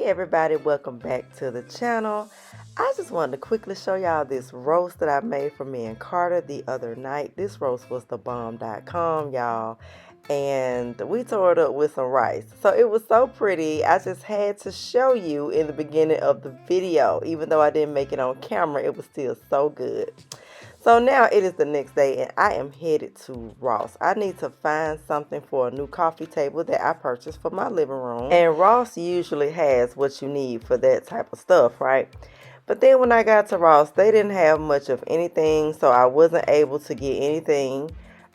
Hey everybody, welcome back to the channel. I just wanted to quickly show y'all this roast that I made for me and Carter the other night. This roast was the bomb.com, y'all, and we tore it up with some rice. So it was so pretty, I just had to show you in the beginning of the video. Even though I didn't make it on camera, it was still so good. So now it is the next day and I am headed to Ross. I need to find something for a new coffee table that I purchased for my living room. And Ross usually has what you need for that type of stuff, right? But then when I got to Ross, they didn't have much of anything, so I wasn't able to get anything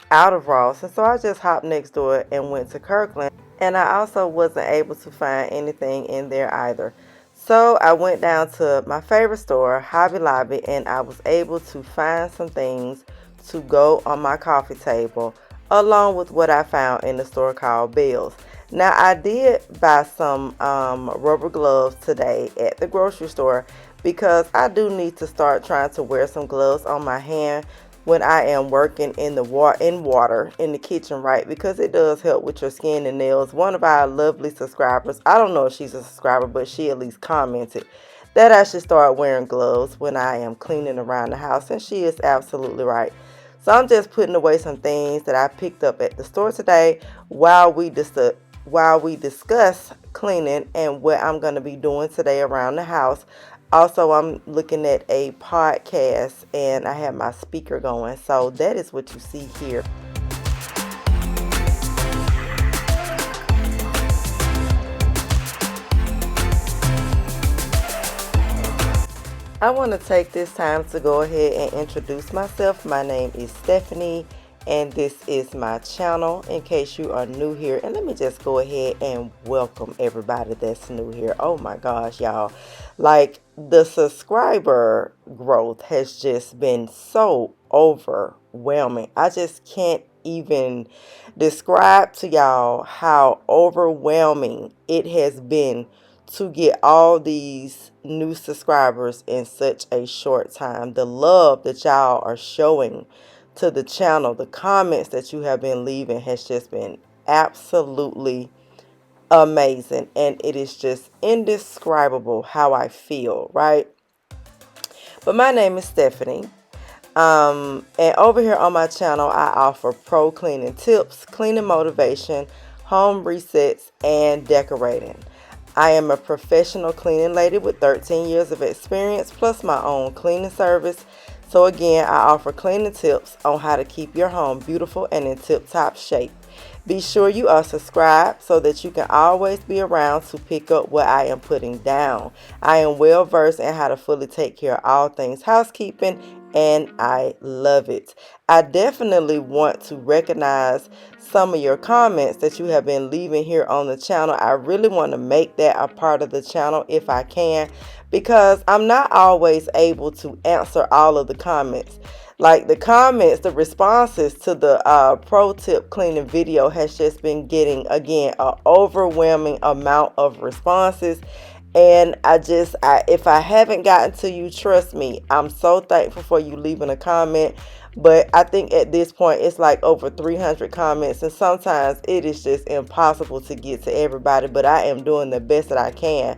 out of Ross. And so I just hopped next door and went to Kirkland. And I also wasn't able to find anything in there either. So I went down to my favorite store, Hobby Lobby, and I was able to find some things to go on my coffee table, along with what I found in the store called Belle's. Now I did buy some rubber gloves today at the grocery store because I do need to start trying to wear some gloves on my hand when I am working in the water in the kitchen, right? Because it does help with your skin and nails. One of our lovely subscribers, I don't know if she's a subscriber, but she at least commented that I should start wearing gloves when I am cleaning around the house, and she is absolutely right. So I'm just putting away some things that I picked up at the store today while we discuss cleaning and what I'm going to be doing today around the house. Also, I'm looking at a podcast and I have my speaker going. So that is what you see here. I want to take this time to go ahead and introduce myself. My name is Stephanie and this is my channel in case you are new here. And let me just go ahead and welcome everybody that's new here. Oh my gosh, y'all. Like, the subscriber growth has just been so overwhelming. I just can't even describe to y'all how overwhelming it has been to get all these new subscribers in such a short time. The love that y'all are showing to the channel, the comments that you have been leaving has just been absolutely amazing, and it is just indescribable how I feel, right? But my name is Stephanie, and over here on my channel I offer pro cleaning tips, cleaning motivation, home resets, and decorating. I am a professional cleaning lady with 13 years of experience plus my own cleaning service. So again, I offer cleaning tips on how to keep your home beautiful and in tip-top shape. Be sure you are subscribed so that you can always be around to pick up what I am putting down. I am well versed in how to fully take care of all things housekeeping, and I love it. I definitely want to recognize some of your comments that you have been leaving here on the channel. I really want to make that a part of the channel if I can, because I'm not always able to answer all of the comments. Like the comments, the responses to the pro tip cleaning video has just been getting, again, an overwhelming amount of responses. And if I haven't gotten to you, trust me, I'm so thankful for you leaving a comment. But I think at this point it's like over 300 comments, and sometimes it is just impossible to get to everybody, but I am doing the best that I can.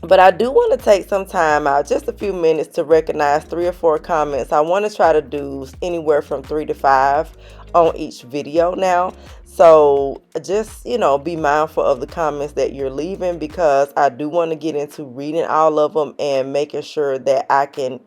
But I do want to take some time out, just a few minutes, to recognize 3 or 4 comments. I want to try to do anywhere from 3 to 5 on each video now. So just, be mindful of the comments that you're leaving, because I do want to get into reading all of them and making sure that I can,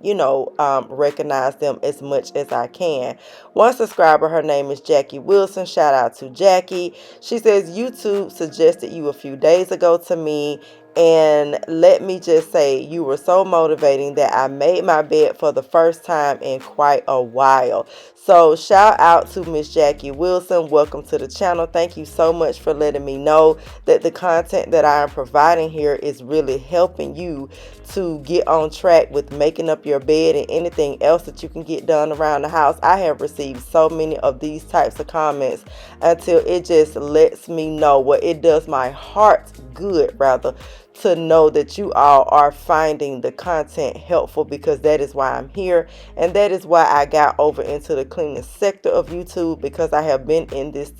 recognize them as much as I can. One subscriber, her name is Jackie Wilson. Shout out to Jackie. She says, YouTube suggested you a few days ago to me, and let me just say, you were so motivating that I made my bed for the first time in quite a while. So shout out to Miss Jackie Wilson. Welcome to the channel. Thank you so much for letting me know that the content that I am providing here is really helping you to get on track with making up your bed and anything else that you can get done around the house. I have received so many of these types of comments until it just lets me know, it does my heart good, rather, to know that you all are finding the content helpful, because that is why I'm here, and that is why I got over into the cleaning sector of YouTube, because I have been in this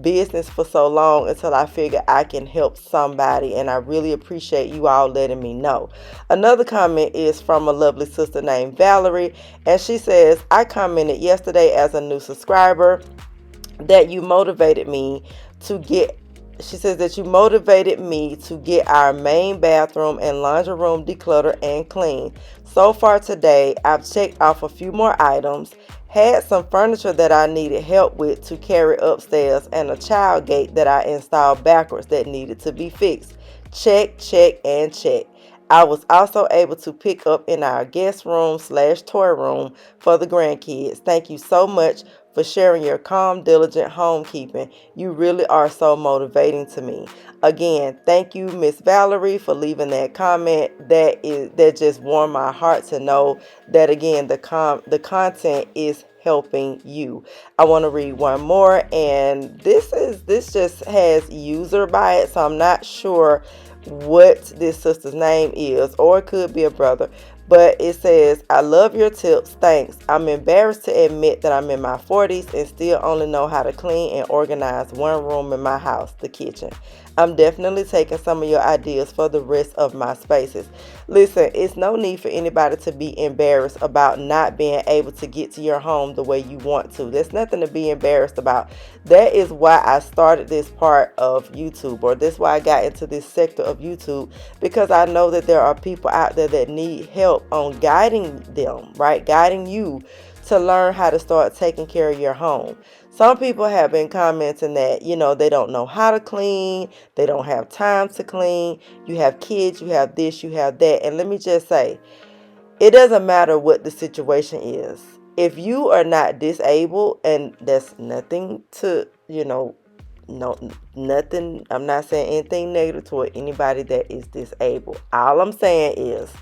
business for so long until I figure I can help somebody, and I really appreciate you all letting me know. Another comment is from a lovely sister named Valerie, and she says, I commented yesterday as a new subscriber that you motivated me to get she says that you motivated me to get our main bathroom and laundry room decluttered and clean. So far today, I've checked off a few more items, had some furniture that I needed help with to carry upstairs, and a child gate that I installed backwards that needed to be fixed. Check, check, and check. I was also able to pick up in our guest room / toy room for the grandkids. Thank you so much for sharing your calm, diligent homekeeping. You really are so motivating to me. Again, thank you, Miss Valerie, for leaving that comment. That just warmed my heart to know that, again, the content is helping you. I want to read one more, and this just has user by it, so I'm not sure what this sister's name is, or it could be a brother, but it says, I love your tips, thanks. I'm embarrassed to admit that I'm in my 40s and still only know how to clean and organize one room in my house, the kitchen. I'm definitely taking some of your ideas for the rest of my spaces. Listen, it's no need for anybody to be embarrassed about not being able to get to your home the way you want to. There's nothing to be embarrassed about. That is why I started this part of YouTube, or that's why I got into this sector of YouTube, because I know that there are people out there that need help on guiding them, right? Guiding you to learn how to start taking care of your home. Some people have been commenting that, they don't know how to clean. They don't have time to clean. You have kids, you have this, you have that. And let me just say, it doesn't matter what the situation is. If you are not disabled, and that's nothing to, no, nothing. I'm not saying anything negative toward anybody that is disabled. All I'm saying is,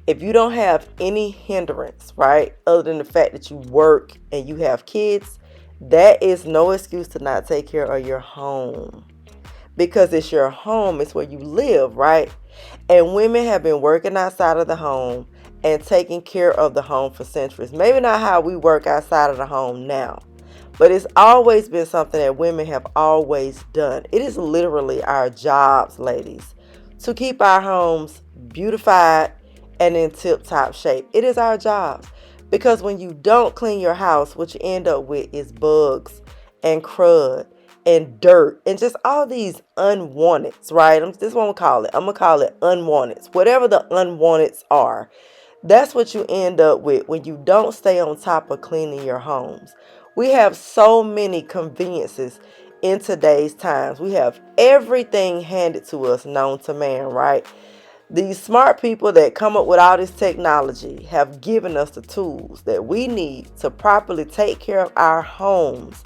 if you don't have any hindrance, right, other than the fact that you work and you have kids, that is no excuse to not take care of your home. Because it's your home, it's where you live, right? And women have been working outside of the home and taking care of the home for centuries. Maybe not how we work outside of the home now, but it's always been something that women have always done. It is literally our jobs, ladies, to keep our homes beautified and in tip-top shape. It is our jobs, because when you don't clean your house, what you end up with is bugs and crud and dirt and just all these unwanteds, right? This is what I'm gonna call it unwanteds. Whatever the unwanteds are, that's what you end up with when you don't stay on top of cleaning your homes. We have so many conveniences in today's times. We have everything handed to us known to man, right? These smart people that come up with all this technology have given us the tools that we need to properly take care of our homes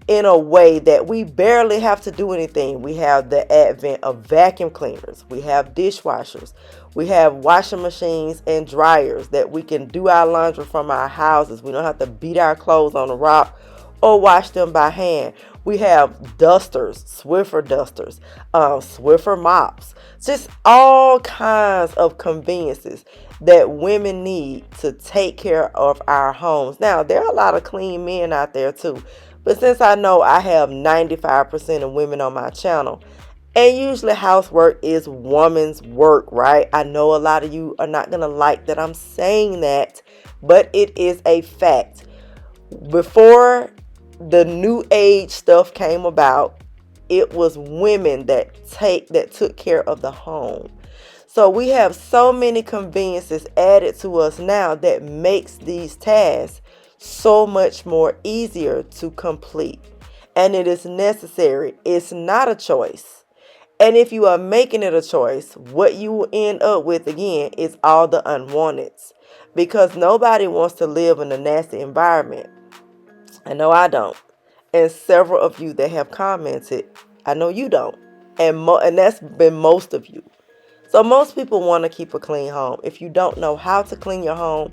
in a way that we barely have to do anything. We have the advent of vacuum cleaners. We have dishwashers. We have washing machines and dryers that we can do our laundry from our houses. We don't have to beat our clothes on a rock or wash them by hand. We have dusters, Swiffer dusters, Swiffer mops, just all kinds of conveniences that women need to take care of our homes. Now, there are a lot of clean men out there too, but since I know I have 95% of women on my channel, and usually housework is woman's work, right? I know a lot of you are not going to like that I'm saying that, but it is a fact. Before the new age stuff came about, it was women that took care of the home. So we have so many conveniences added to us now that makes these tasks so much more easier to complete. And it is necessary. It's not a choice. And if you are making it a choice, what you will end up with again is all the unwanteds, because nobody wants to live in a nasty environment. I know I don't. And several of you that have commented, I know you don't. And that's been most of you. So most people want to keep a clean home. If you don't know how to clean your home,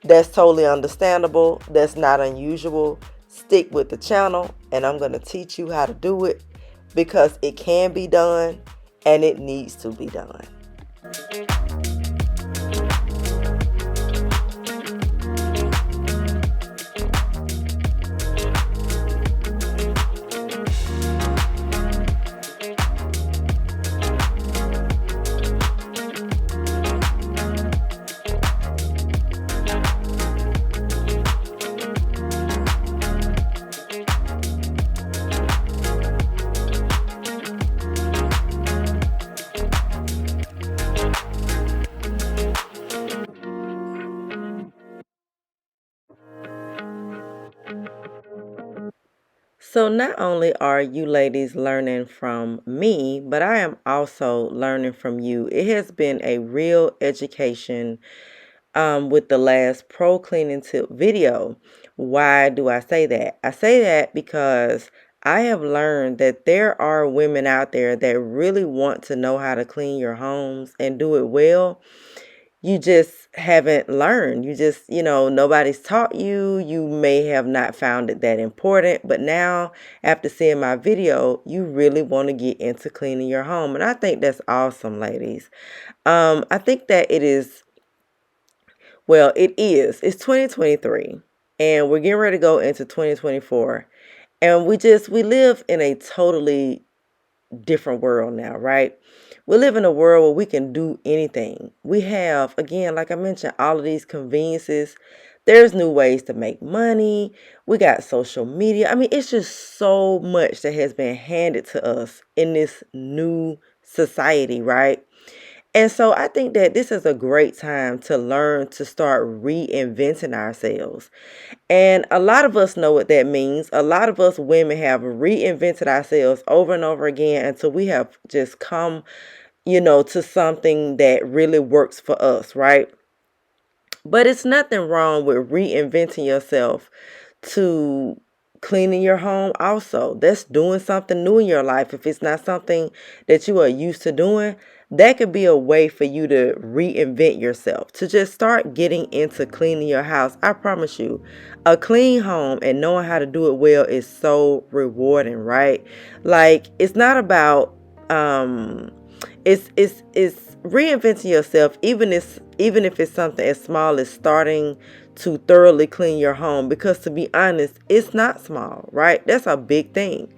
that's totally understandable. That's not unusual. Stick with the channel, and I'm going to teach you how to do it, because it can be done. and it needs to be done. So not only are you ladies learning from me, but I am also learning from you. It has been a real education with the last pro cleaning tip video. Why do I say that? I say that because I have learned that there are women out there that really want to know how to clean your homes and do it well. You just haven't learned. You just, nobody's taught you. You may have not found it that important, but now after seeing my video, you really want to get into cleaning your home. And I think that's awesome, ladies. I think that it is, well, it is. It's 2023 and we're getting ready to go into 2024. And we live in a totally different world now, right? We live in a world where we can do anything. We have, again, like I mentioned, all of these conveniences. There's new ways to make money. We got social media. I mean, it's just so much that has been handed to us in this new society, right? And so I think that this is a great time to learn to start reinventing ourselves. And a lot of us know what that means. A lot of us women have reinvented ourselves over and over again until we have just come, to something that really works for us, right? But it's nothing wrong with reinventing yourself to cleaning your home also. That's doing something new in your life. If it's not something that you are used to doing, that could be a way for you to reinvent yourself, to just start getting into cleaning your house. I promise you, a clean home and knowing how to do it well is so rewarding, right? Like, it's not about it's reinventing yourself, even if it's something as small as starting to thoroughly clean your home, because to be honest, it's not small, right? That's a big thing.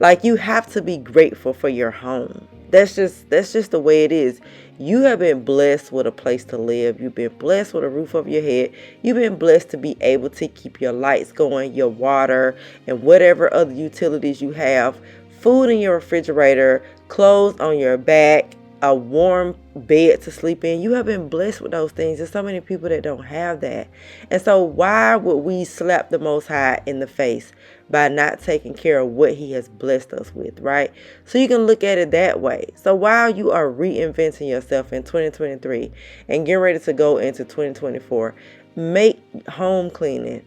Like, you have to be grateful for your home. That's just the way it is. You have been blessed with a place to live. You've been blessed with a roof over your head. You've been blessed to be able to keep your lights going, your water, and whatever other utilities you have, food in your refrigerator, clothes on your back, a warm bed to sleep in. You have been blessed with those things. There's so many people that don't have that. And so why would we slap the Most High in the face by not taking care of what he has blessed us with, right? So you can look at it that way. So while you are reinventing yourself in 2023 and getting ready to go into 2024, make home cleaning,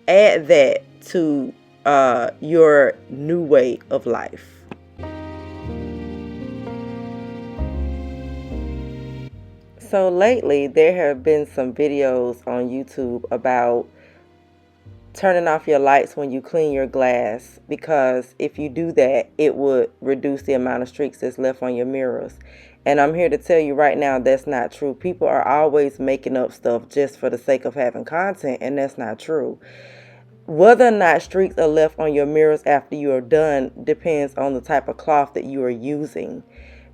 add that to your new way of life. So lately, there have been some videos on YouTube about turning off your lights when you clean your glass, because if you do that, it would reduce the amount of streaks that's left on your mirrors. And I'm here to tell you right now, that's not true. People are always making up stuff just for the sake of having content, and that's not true. Whether or not streaks are left on your mirrors after you are done depends on the type of cloth that you are using.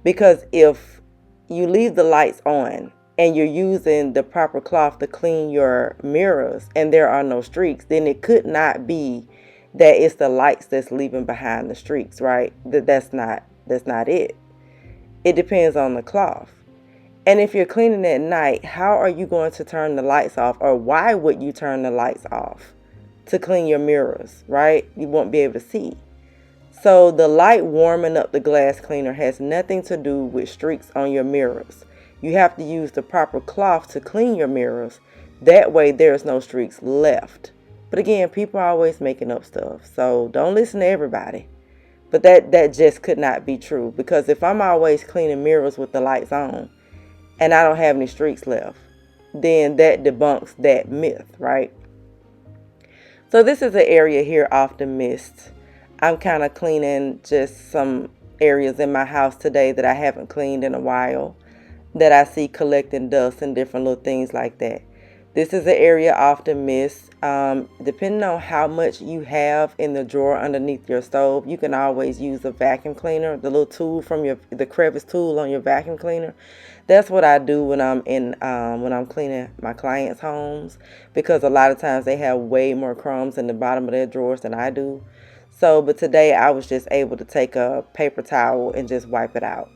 Because if you leave the lights on and you're using the proper cloth to clean your mirrors and there are no streaks, then it could not be that it's the lights that's leaving behind the streaks, right? That's not it. It depends on the cloth. And if you're cleaning at night, how are you going to turn the lights off, or why would you turn the lights off to clean your mirrors, right? You won't be able to see. So the light warming up the glass cleaner has nothing to do with streaks on your mirrors. You have to use the proper cloth to clean your mirrors. That way there's no streaks left. But again, people are always making up stuff. So don't listen to everybody. But that just could not be true. Because if I'm always cleaning mirrors with the lights on and I don't have any streaks left, then that debunks that myth, right? So this is an area here often missed. I'm kind of cleaning just some areas in my house today that I haven't cleaned in a while, that I see collecting dust and different little things like that. This is an area often missed. Depending on how much you have in the drawer underneath your stove, you can always use a vacuum cleaner, the little tool from the crevice tool on your vacuum cleaner. That's what I do when I'm cleaning my clients' homes, because a lot of times they have way more crumbs in the bottom of their drawers than I do. So, but today I was just able to take a paper towel and just wipe it out.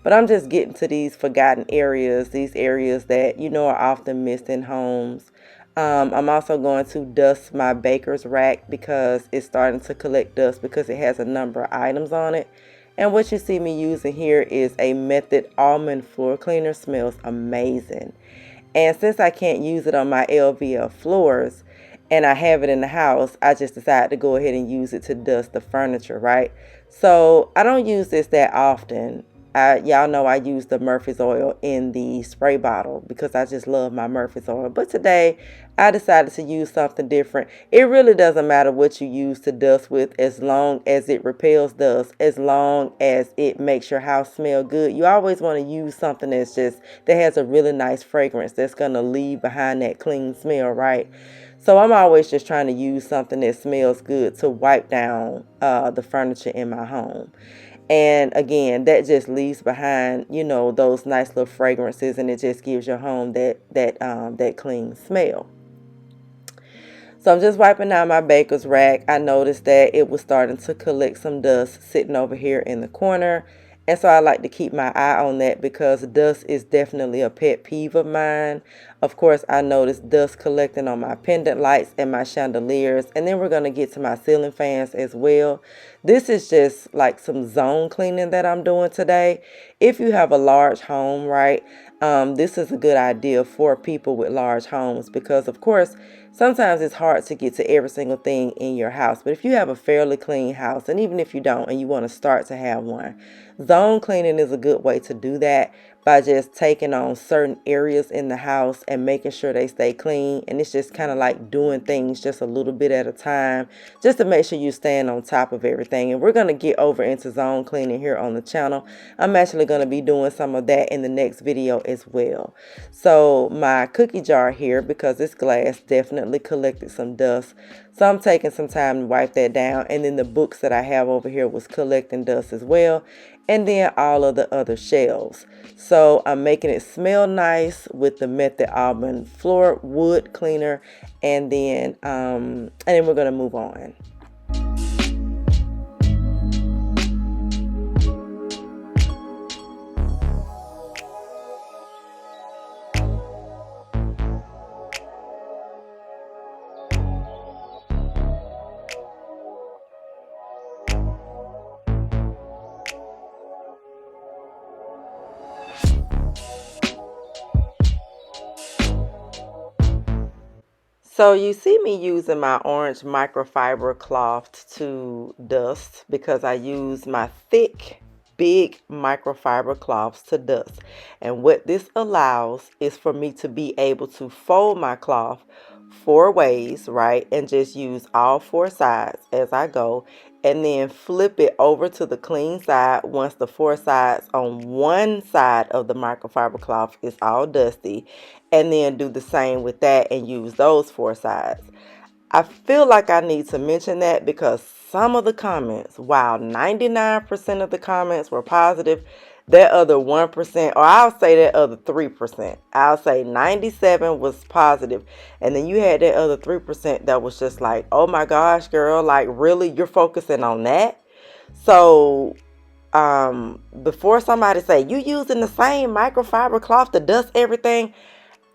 But I'm just getting to these forgotten areas, these areas that, are often missed in homes. I'm also going to dust my baker's rack because it's starting to collect dust because it has a number of items on it. And what you see me using here is a Method Almond Floor Cleaner. Smells amazing. And since I can't use it on my LVL floors and I have it in the house, I just decided to go ahead and use it to dust the furniture, right? So I don't use this that often. Y'all know I use the Murphy's oil in the spray bottle because I just love my Murphy's oil. But today I decided to use something different. It really doesn't matter what you use to dust with, as long as it repels dust, as long as it makes your house smell good. You always want to use something that has a really nice fragrance that's going to leave behind that clean smell, right? So I'm always just trying to use something that smells good to wipe down the furniture in my home. And again, that just leaves behind, those nice little fragrances, and it just gives your home that clean smell. So I'm just wiping down my baker's rack. I noticed that it was starting to collect some dust sitting over here in the corner. And so I like to keep my eye on that because dust is definitely a pet peeve of mine. Of course, I noticed dust collecting on my pendant lights and my chandeliers. And then we're going to get to my ceiling fans as well. This is just like some zone cleaning that I'm doing today. If you have a large home, right, this is a good idea for people with large homes because, of course, sometimes it's hard to get to every single thing in your house. But if you have a fairly clean house, and even if you don't and you want to start to have one, zone cleaning is a good way to do that by just taking on certain areas in the house and making sure they stay clean. And it's just kind of like doing things just a little bit at a time, just to make sure you stand on top of everything. And we're going to get over into zone cleaning here on the channel. I'm actually going to be doing some of that in the next video as well. So my cookie jar here, because it's glass, definitely collected some dust. So I'm taking some time to wipe that down. And then the books that I have over here was collecting dust as well. And then all of the other shelves. So I'm making it smell nice with the Method Almond Floor Wood Cleaner. And then we're going to move on. So you see me using my orange microfiber cloth to dust because I use my thick, big microfiber cloths to dust. And what this allows is for me to be able to fold my cloth 4 ways, right? And just use all 4 sides as I go. And then flip it over to the clean side once the 4 sides on one side of the microfiber cloth is all dusty. And then do the same with that and use those 4 sides. I feel like I need to mention that because some of the comments, while 99% of the comments were positive, that other 1%, or I'll say that other 3%, I'll say 97 was positive. And then you had that other 3% that was just like, oh my gosh, girl, like really, you're focusing on that? So before somebody say, you using the same microfiber cloth to dust everything,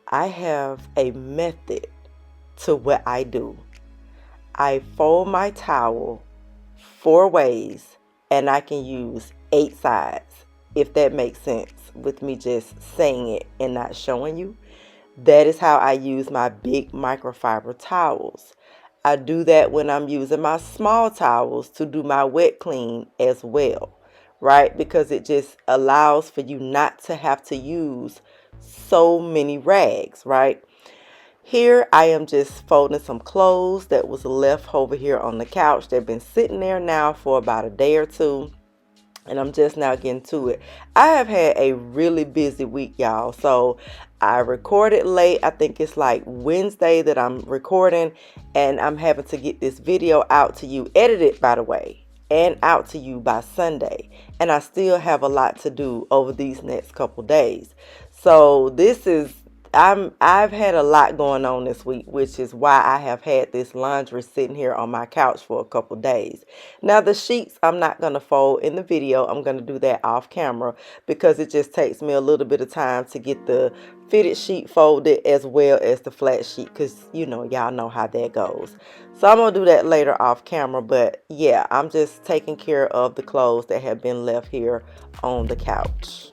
I have a method to what I do. I fold my towel 4 ways and I can use 8 sides, if that makes sense with me just saying it and not showing you. That is how I use my big microfiber towels. I do that when I'm using my small towels to do my wet clean as well, right? Because it just allows for you not to have to use so many rags, right? Here I am just folding some clothes that was left over here on the couch. They've been sitting there now for about a day or two. and I'm just now getting to it. I have had a really busy week, y'all. So I recorded late. I think it's like Wednesday that I'm recording, and I'm having to get this video out to you, edited by the way, and out to you by Sunday. And I still have a lot to do over these next couple days. So this is I've had a lot going on this week, which is why I have had this laundry sitting here on my couch for a couple days. Now the sheets I'm not going to fold in the video. I'm going to do that off camera because it just takes me a little bit of time to get the fitted sheet folded as well as the flat sheet, because y'all know how that goes. So I'm going to do that later off camera, but yeah, I'm just taking care of the clothes that have been left here on the couch.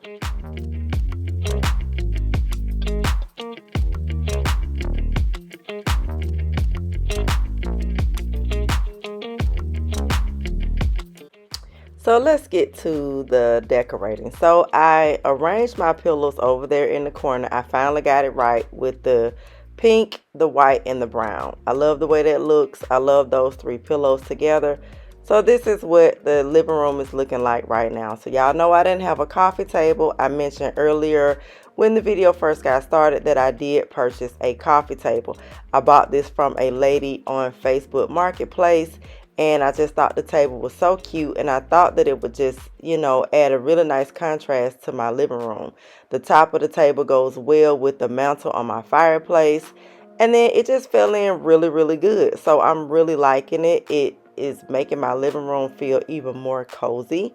So let's get to the decorating. So I arranged my pillows over there in the corner. I finally got it right with the pink, the white, and the brown. I love the way that looks. I love those three pillows together. So this is what the living room is looking like right now. So y'all know I didn't have a coffee table. I mentioned earlier when the video first got started that I did purchase a coffee table. I bought this from a lady on Facebook Marketplace. And I just thought the table was so cute, and I thought that it would just, add a really nice contrast to my living room. The top of the table goes well with the mantle on my fireplace, and then it just fell in really, really good. So I'm really liking it. It is making my living room feel even more cozy.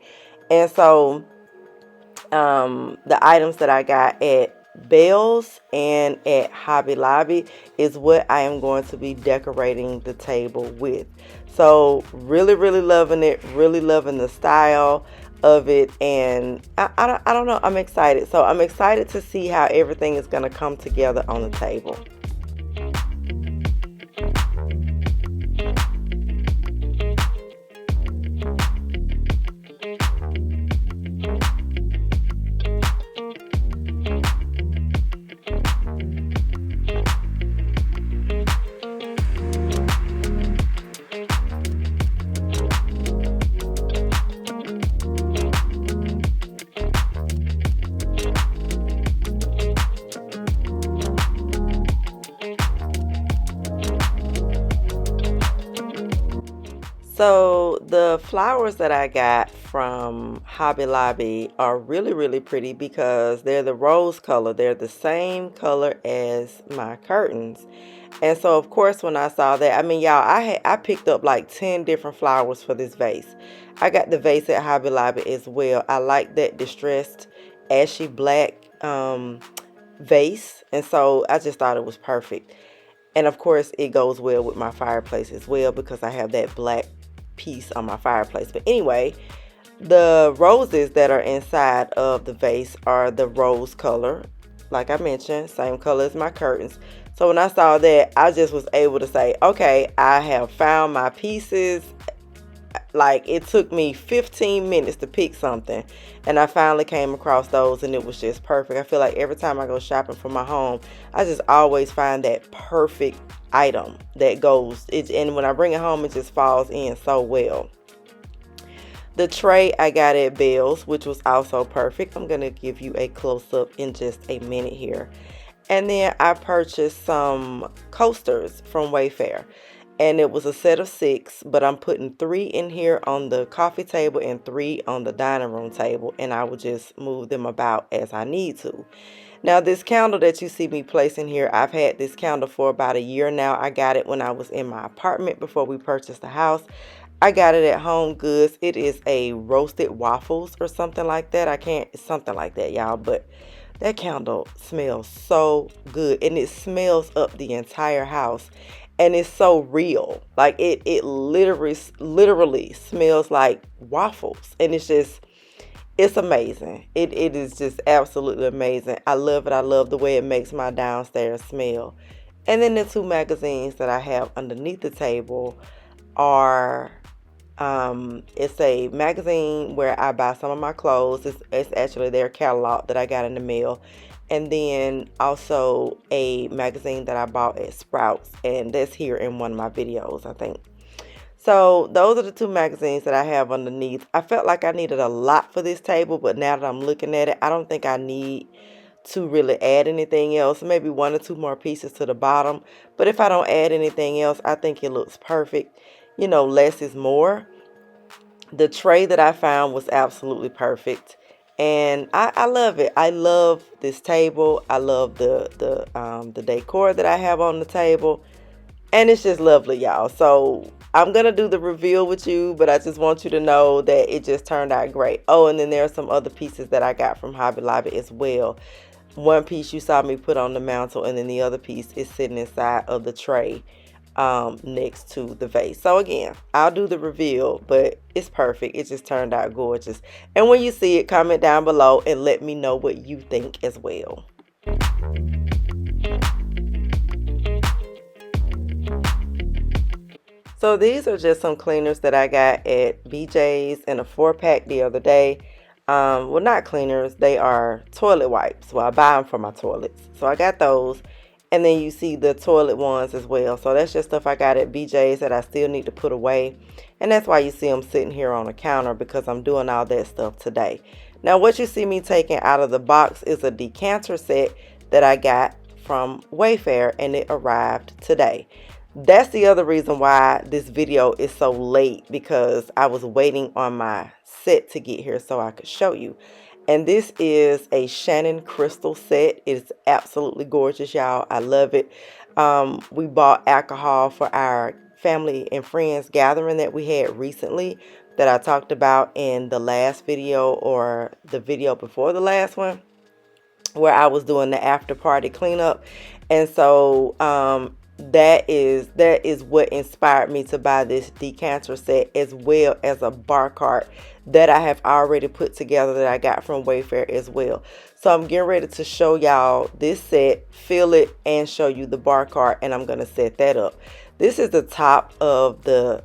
And so the items that I got at Belle's and at Hobby Lobby is what I am going to be decorating the table with. So really, really loving it, really loving the style of it, and I don't know, I'm excited. So I'm excited to see how everything is going to come together on the table. So the flowers that I got from Hobby Lobby are really, really pretty because they're the rose color. They're the same color as my curtains. And so, of course, when I saw that, I mean, y'all, I picked up like 10 different flowers for this vase. I got the vase at Hobby Lobby as well. I like that distressed ashy black vase. And so I just thought it was perfect. And of course, it goes well with my fireplace as well because I have that black piece on my fireplace. But anyway, the roses that are inside of the vase are the rose color. Like I mentioned, same color as my curtains. So when I saw that, I just was able to say, okay, I have found my pieces. Like, it took me 15 minutes to pick something, and I finally came across those, and it was just perfect. I feel like every time I go shopping for my home, I just always find that perfect item that goes, and when I bring it home, it just falls in so well. The tray I got at Belle's, which was also perfect. I'm going to give you a close-up in just a minute here. And then I purchased some coasters from Wayfair. And it was a set of 6, but I'm putting 3 in here on the coffee table and 3 on the dining room table. And I will just move them about as I need to. Now, this candle that you see me placing here, I've had this candle for about a year now. I got it when I was in my apartment before we purchased the house. I got it at Home Goods. It is a roasted waffles or something like that. It's something like that, y'all. But that candle smells so good. And it smells up the entire house. And it's so real. Like it literally smells like waffles. And it's amazing. It is just absolutely amazing. I love it. I love the way it makes my downstairs smell. And then the 2 magazines that I have underneath the table are, it's a magazine where I buy some of my clothes. It's actually their catalog that I got in the mail. And then also a magazine that I bought at Sprouts, and that's here in one of my videos, I think. So those are the two magazines that I have underneath. I felt like I needed a lot for this table, but now that I'm looking at it, I don't think I need to really add anything else. Maybe one or two more pieces to the bottom. But if I don't add anything else, I think it looks perfect. You know, less is more. The tray that I found was absolutely perfect. And I love it. I love this table. I love the decor that I have on the table. And it's just lovely, y'all. So I'm going to do the reveal with you, but I just want you to know that it just turned out great. Oh, and then there are some other pieces that I got from Hobby Lobby as well. One piece you saw me put on the mantle, and then the other piece is sitting inside of the tray next to the vase. So again, I'll do the reveal, but it's perfect. It just turned out gorgeous. And when you see it, comment down below and let me know what you think as well. So these are just some cleaners that I got at BJ's in a 4-pack the other day. Well, not cleaners, they are toilet wipes. Well, I buy them for my toilets. So I got those. And then you see the toilet ones as well. So that's just stuff I got at BJ's that I still need to put away. And that's why you see them sitting here on the counter, because I'm doing all that stuff today. Now what you see me taking out of the box is a decanter set that I got from Wayfair, and it arrived today. That's the other reason why this video is so late, because I was waiting on my set to get here so I could show you. And this is a Shannon crystal set. It's absolutely gorgeous, y'all. I love it. We bought alcohol for our family and friends gathering that we had recently that I talked about in the last video, or the video before the last one, where I was doing the after party cleanup. And so that is what inspired me to buy this decanter set, as well as a bar cart that I have already put together that I got from Wayfair as well. So I'm getting ready to show y'all this set, fill it, and show you the bar cart, and I'm going to set that up. This is the top of the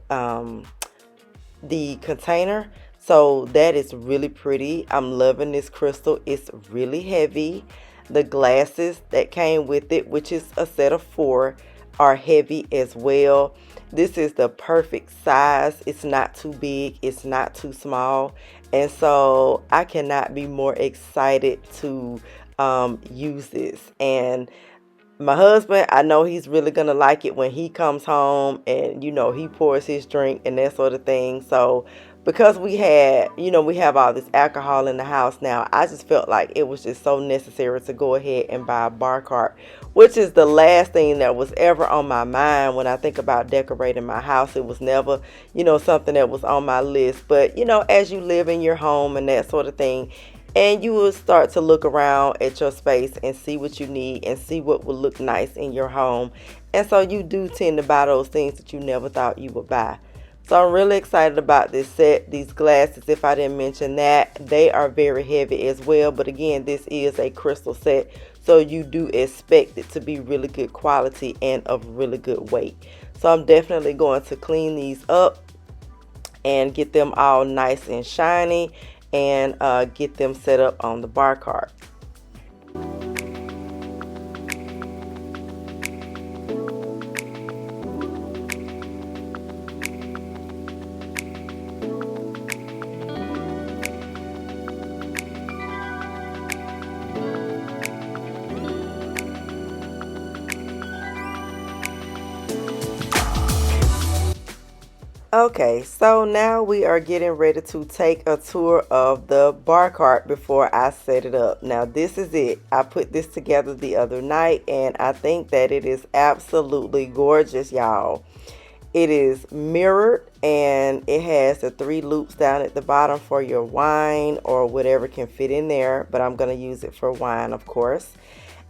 container. So that is really pretty. I'm loving this crystal. It's really heavy. The glasses that came with it, which is a set of 4, are heavy as well. This is the perfect size. It's not too big, it's not too small, and so I cannot be more excited to use this. And my husband, I know he's really gonna like it when he comes home and, you know, he pours his drink and that sort of thing. So because we had, you know, we have all this alcohol in the house now, I just felt like it was just so necessary to go ahead and buy a bar cart, which is the last thing that was ever on my mind when I think about decorating my house. It was never, you know, something that was on my list. But, you know, as you live in your home and that sort of thing, and you will start to look around at your space and see what you need and see what will look nice in your home. And so you do tend to buy those things that you never thought you would buy. So I'm really excited about this set. These glasses, if I didn't mention that, they are very heavy as well. But again, this is a crystal set, so you do expect it to be really good quality and of really good weight. So I'm definitely going to clean these up and get them all nice and shiny, and get them set up on the bar cart. Okay, so now we are getting ready to take a tour of the bar cart before I set it up. Now this is it. I put this together the other night, and I think that it is absolutely gorgeous, y'all. It is mirrored, and it has the 3 loops down at the bottom for your wine or whatever can fit in there, but I'm going to use it for wine, of course.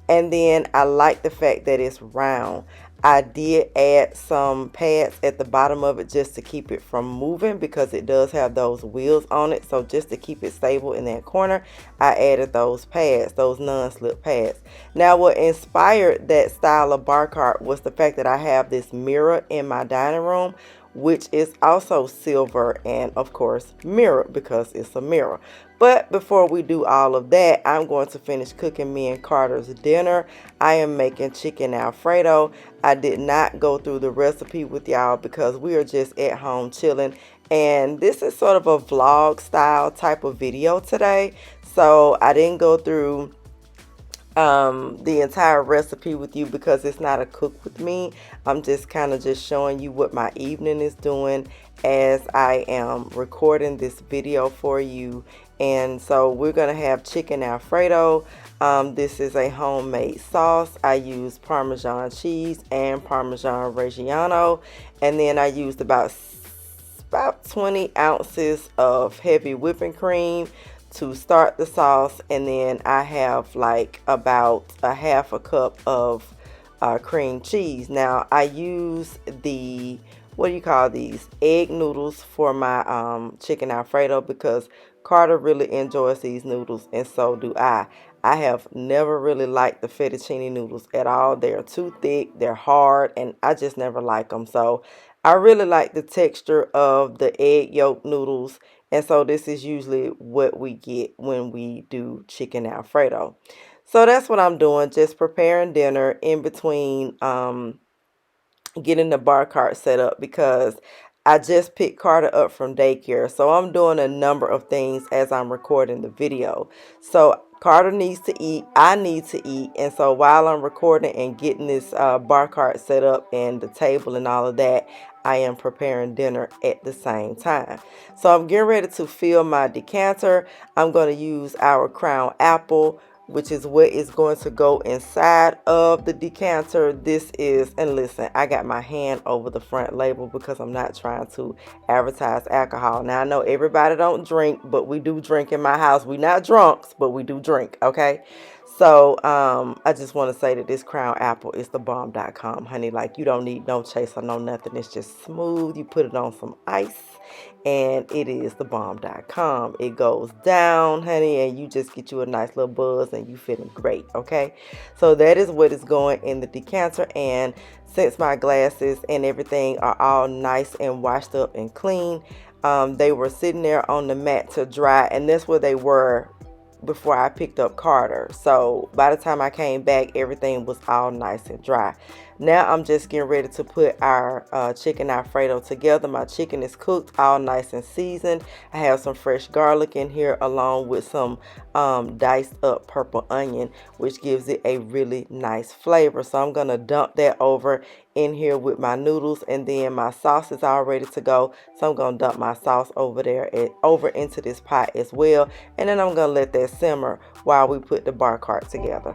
And then I like the fact that it's round. I did add some pads at the bottom of it just to keep it from moving, because it does have those wheels on it. So just to keep it stable in that corner, I added those pads, those non-slip pads. Now what inspired that style of bar cart was the fact that I have this mirror in my dining room, which is also silver and of course mirrored because it's a mirror. But before we do all of that, I'm going to finish cooking me and Carter's dinner. I am making chicken Alfredo. I did not go through the recipe with y'all because we are just at home chilling. And this is sort of a vlog style type of video today. So I didn't go through the entire recipe with you because it's not a cook with me. I'm just kind of just showing you what my evening is doing as I am recording this video for you. And so we're gonna have chicken Alfredo. This is a homemade sauce. I used Parmesan cheese and Parmesan Reggiano, and then I used about 20 ounces of heavy whipping cream to start the sauce, and then I have like about a half a cup of cream cheese. Now I use the, what do you call these, egg noodles for my chicken Alfredo because Carter really enjoys these noodles and so do I. I have never really liked the fettuccine noodles at all. They're too thick, they're hard, and I just never like them. So I really like the texture of the egg yolk noodles, and so this is usually what we get when we do chicken Alfredo. So that's what I'm doing, just preparing dinner in between getting the bar cart set up because I just picked Carter up from daycare. So I'm doing a number of things as I'm recording the video. So Carter needs to eat, I need to eat, and so while I'm recording and getting this bar cart set up and the table and all of that, I am preparing dinner at the same time. So I'm getting ready to fill my decanter. I'm going to use our crown apple, which is what is going to go inside of the decanter. This is, and listen, I got my hand over the front label because I'm not trying to advertise alcohol. Now I know everybody don't drink, but we do drink in my house. We not drunks, but we do drink, okay? So I just want to say that this crown apple is the bomb.com, honey. Like, you don't need no chaser, no nothing. It's just smooth. You put it on some ice and it is the bomb.com. It goes down, honey, and you just get you a nice little buzz and you feeling great, okay? So that is what is going in the decanter. And since my glasses and everything are all nice and washed up and clean, they were sitting there on the mat to dry, and that's where they were before I picked up Carter. So by the time I came back, everything was all nice and dry. Now I'm just getting ready to put our chicken Alfredo together. My chicken is cooked, all nice and seasoned. I have some fresh garlic in here along with some diced up purple onion, which gives it a really nice flavor. So I'm gonna dump that over in here with my noodles, and then my sauce is all ready to go. So I'm gonna dump my sauce over there over into this pot as well, and then I'm gonna let that simmer while we put the bar cart together.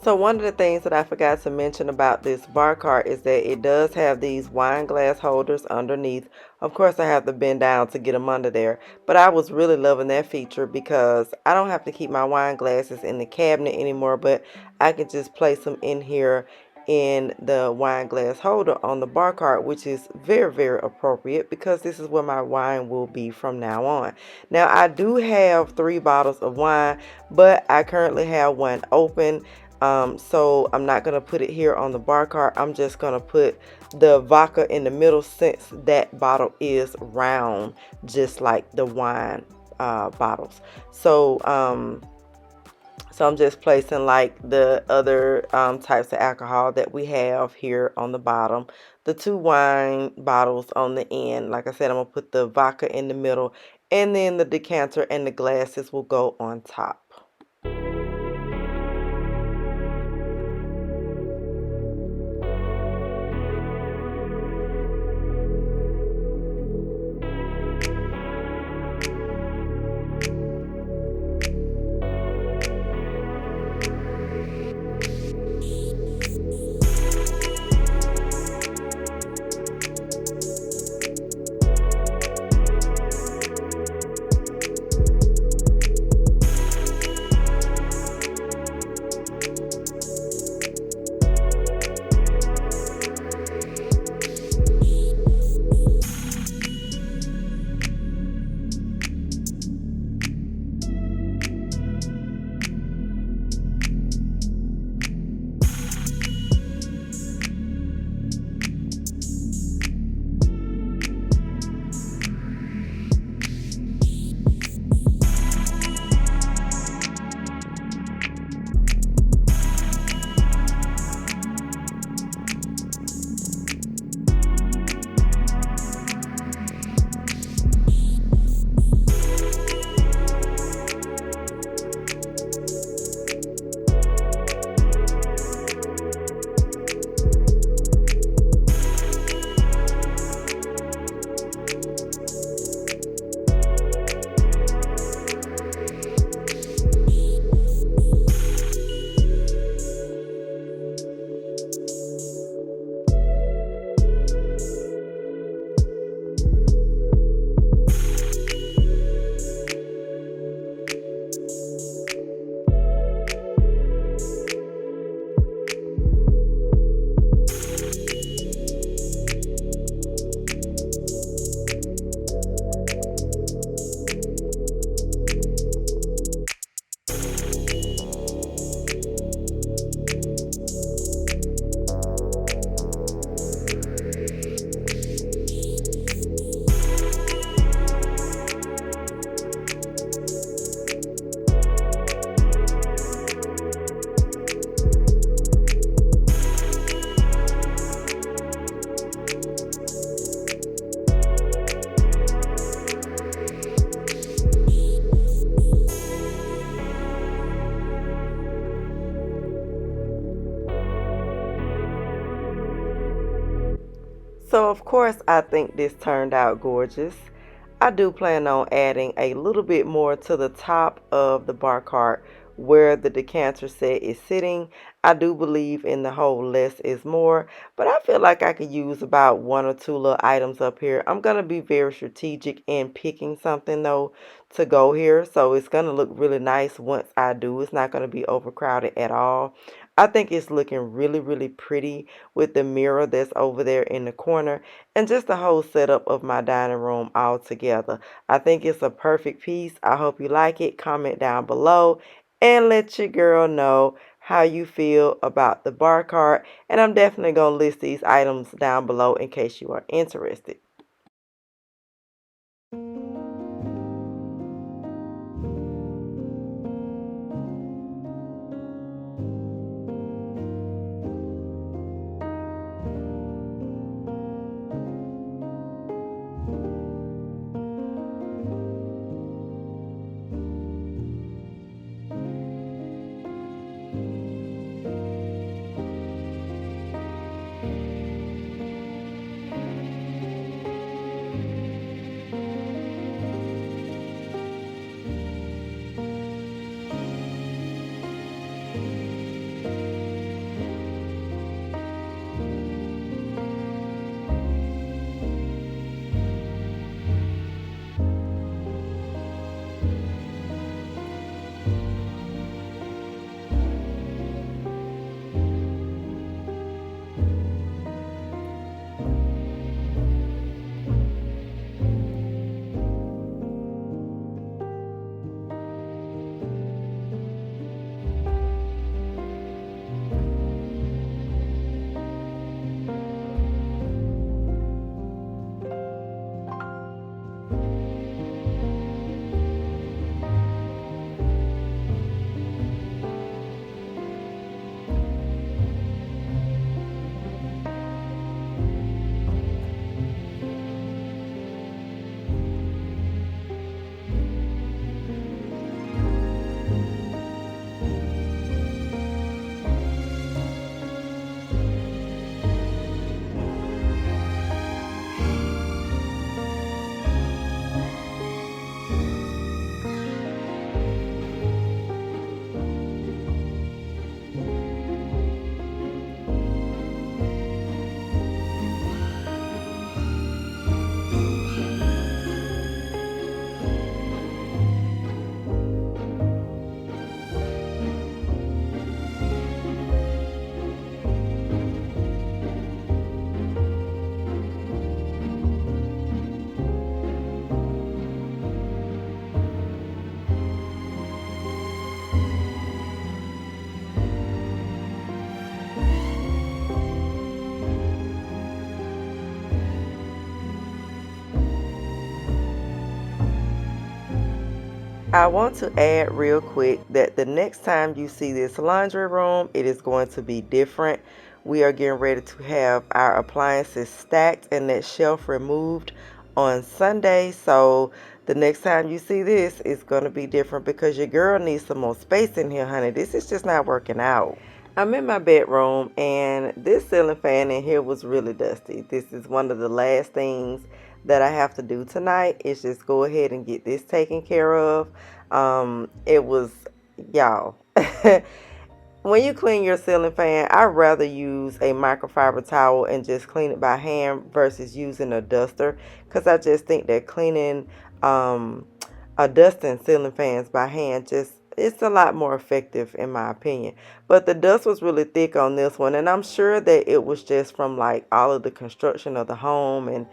So one of the things that I forgot to mention about this bar cart is that it does have these wine glass holders underneath. Of course, I have to bend down to get them under there, but I was really loving that feature because I don't have to keep my wine glasses in the cabinet anymore, but I can just place them in here in the wine glass holder on the bar cart, which is very, very appropriate because this is where my wine will be from now on. Now, I do have 3 bottles of wine, but I currently have one open. So I'm not going to put it here on the bar cart. I'm just going to put the vodka in the middle since that bottle is round, just like the wine bottles. So So I'm just placing like the other types of alcohol that we have here on the bottom. The 2 wine bottles on the end. Like I said, I'm going to put the vodka in the middle, and then the decanter and the glasses will go on top. So of course I think this turned out gorgeous. I do plan on adding a little bit more to the top of the bar cart where the decanter set is sitting. I do believe in the whole less is more, but I feel like I could use about 1 or 2 little items up here. I'm going to be very strategic in picking something though to go here, so it's going to look really nice once I do. It's not going to be overcrowded at all. I think it's looking really, really pretty with the mirror that's over there in the corner and just the whole setup of my dining room all together. I think it's a perfect piece. I hope you like it. Comment down below and let your girl know how you feel about the bar cart. And I'm definitely going to list these items down below in case you are interested. I want to add real quick that the next time you see this laundry room, it is going to be different. We are getting ready to have our appliances stacked and that shelf removed on Sunday. So the next time you see this, it's going to be different because your girl needs some more space in here, honey. This is just not working out. I'm in my bedroom and this ceiling fan in here was really dusty. This is one of the last things that I have to do tonight is just go ahead and get this taken care of. It was, y'all, when you clean your ceiling fan, I'd rather use a microfiber towel and just clean it by hand versus using a duster, because I just think that cleaning a dusting ceiling fans by hand just it's a lot more effective in my opinion. But the dust was really thick on this one, and I'm sure that it was just from like all of the construction of the home and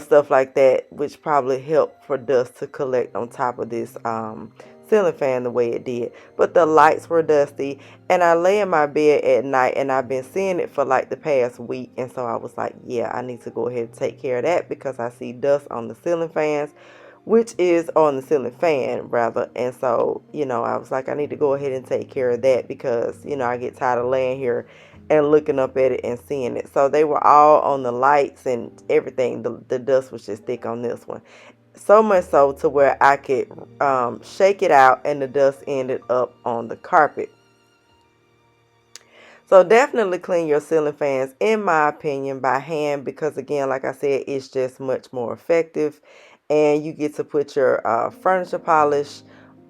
stuff like that, which probably helped for dust to collect on top of this ceiling fan the way it did. But the lights were dusty, and I lay in my bed at night and I've been seeing it for like the past week, and so I was like, yeah, I need to go ahead and take care of that because I see dust on the ceiling fans, which is on the ceiling fan rather. And so I was like, I need to go ahead and take care of that because I get tired of laying here and looking up at it and seeing it. So they were all on the lights and everything. The dust was just thick on this one, so much so to where I could shake it out and the dust ended up on the carpet. So definitely clean your ceiling fans, in my opinion, by hand because, again, like I said, it's just much more effective. And you get to put your furniture polish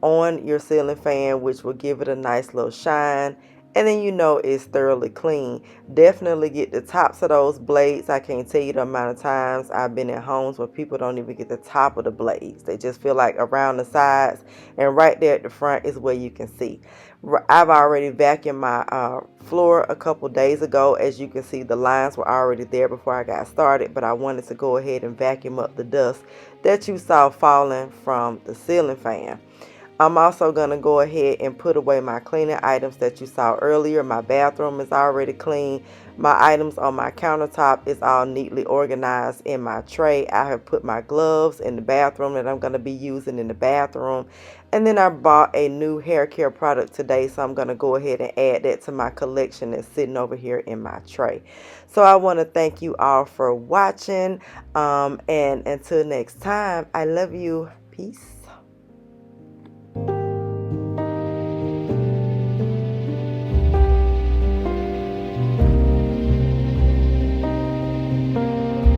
on your ceiling fan, which will give it a nice little shine. And then it's thoroughly clean. Definitely get the tops of those blades. I can't tell you the amount of times I've been in homes where people don't even get the top of the blades. They just feel like around the sides, and right there at the front is where you can see. I've already vacuumed my floor a couple days ago. As you can see, the lines were already there before I got started, but I wanted to go ahead and vacuum up the dust that you saw falling from the ceiling fan. I'm also going to go ahead and put away my cleaning items that you saw earlier. My bathroom is already clean. My items on my countertop is all neatly organized in my tray. I have put my gloves in the bathroom that I'm going to be using in the bathroom. And then I bought a new hair care product today, so I'm going to go ahead and add that to my collection that's sitting over here in my tray. So I want to thank you all for watching. And until next time, I love you. Peace.